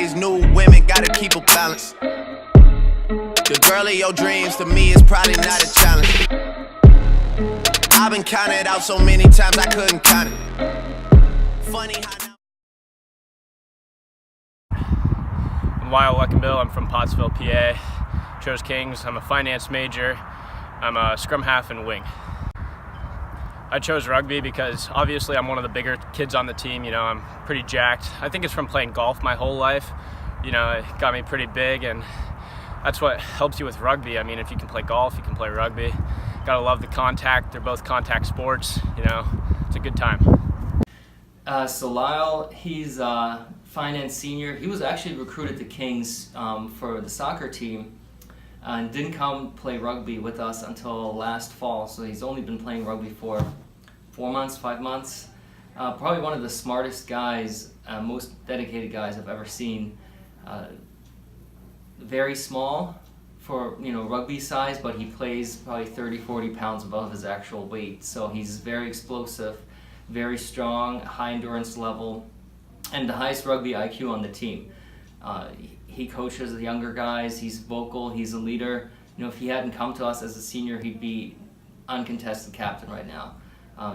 raise new women, gotta keep a balance. The girl of your dreams to me is probably not a challenge. I've been counted out so many times I couldn't count it. Funny how now. I'm Lyle Luckenbill. I'm from Pottsville, PA. Chose Kings. I'm a finance major. I'm a scrum half and wing. I chose rugby because obviously I'm one of the bigger kids on the team. You know, I'm pretty jacked. I think it's from playing golf my whole life. You know, it got me pretty big, and that's what helps you with rugby. I mean, if you can play golf, you can play rugby. Gotta love the contact. They're both contact sports. You know, it's a good time. So Lyle, he's a finance senior. He was actually recruited to Kings for the soccer team and didn't come play rugby with us until last fall. So he's only been playing rugby for 4 months, 5 months. Probably one of the smartest guys, most dedicated guys I've ever seen. Very small for rugby size, but he plays probably 30-40 pounds above his actual weight. So he's very explosive, very strong, high endurance level, and the highest rugby IQ on the team. He coaches the younger guys, he's vocal, he's a leader. You know, if he hadn't come to us as a senior, he'd be uncontested captain right now.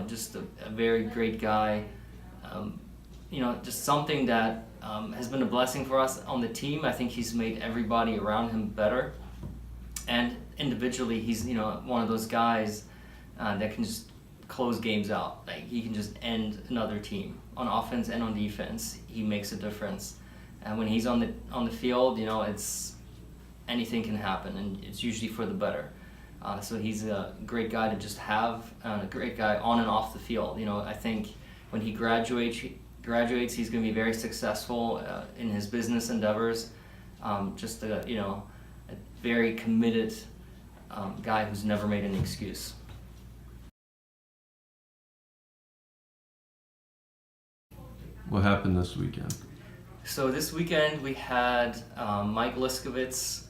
Just a very great guy. Just something that has been a blessing for us on the team. I think he's made everybody around him better. And individually, he's one of those guys that can just close games out. Like, he can just end another team on offense and on defense. He makes a difference. And when he's on the field, it's anything can happen, and it's usually for the better. So he's a great guy to just have, a great guy on and off the field. I think when he graduates, he's going to be very successful in his business endeavors. Just a very committed guy who's never made an excuse. What happened this weekend? So this weekend we had Mike Liskovitz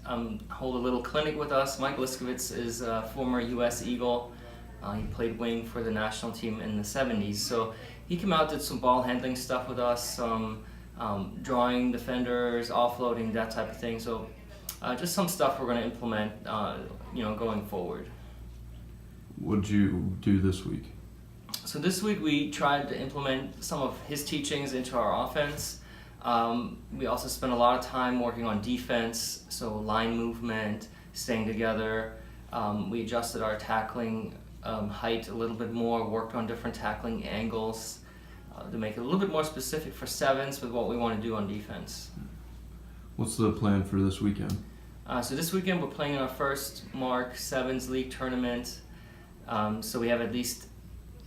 hold a little clinic with us. Mike Liskovitz is a former U.S. Eagle. He played wing for the national team in the 70s. So he came out, did some ball handling stuff with us, some drawing defenders, offloading, that type of thing. So just some stuff we're going to implement, going forward. What did you do this week? So this week we tried to implement some of his teachings into our offense. We also spent a lot of time working on defense, so line movement, staying together. We adjusted our tackling height a little bit more, worked on different tackling angles to make it a little bit more specific for sevens with what we want to do on defense. What's the plan for this weekend? So this weekend we're playing in our first Mark Sevens League tournament. So we have at least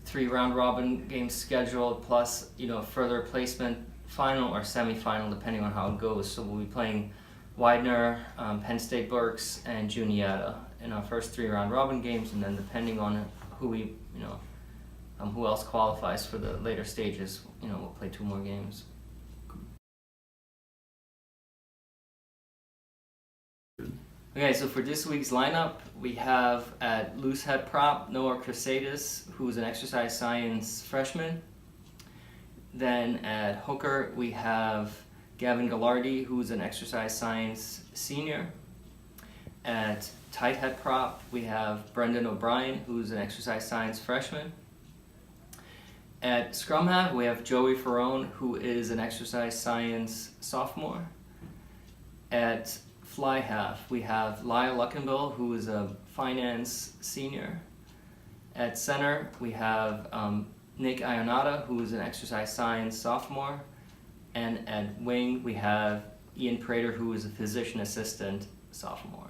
3 round robin games scheduled, plus further placement final or semi-final depending on how it goes. So we'll be playing Widener, Penn State Berks, and Juniata in our first 3 round robin games, and then depending on who who else qualifies for the later stages, we'll play 2 more games. Okay, so for this week's lineup, we have at loose head prop Noah Crusadis, who's an exercise science freshman. Then at hooker, we have Gavin Gallardi, who's an exercise science senior. At tight head prop, we have Brendan O'Brien, who's an exercise science freshman. At scrum half, we have Joey Ferrone, who is an exercise science sophomore. At fly half, we have Lyle Luckenbill, who is a finance senior. At center, we have Nick Ionata, who is an exercise science sophomore. And at wing, we have Ian Prater, who is a physician assistant sophomore.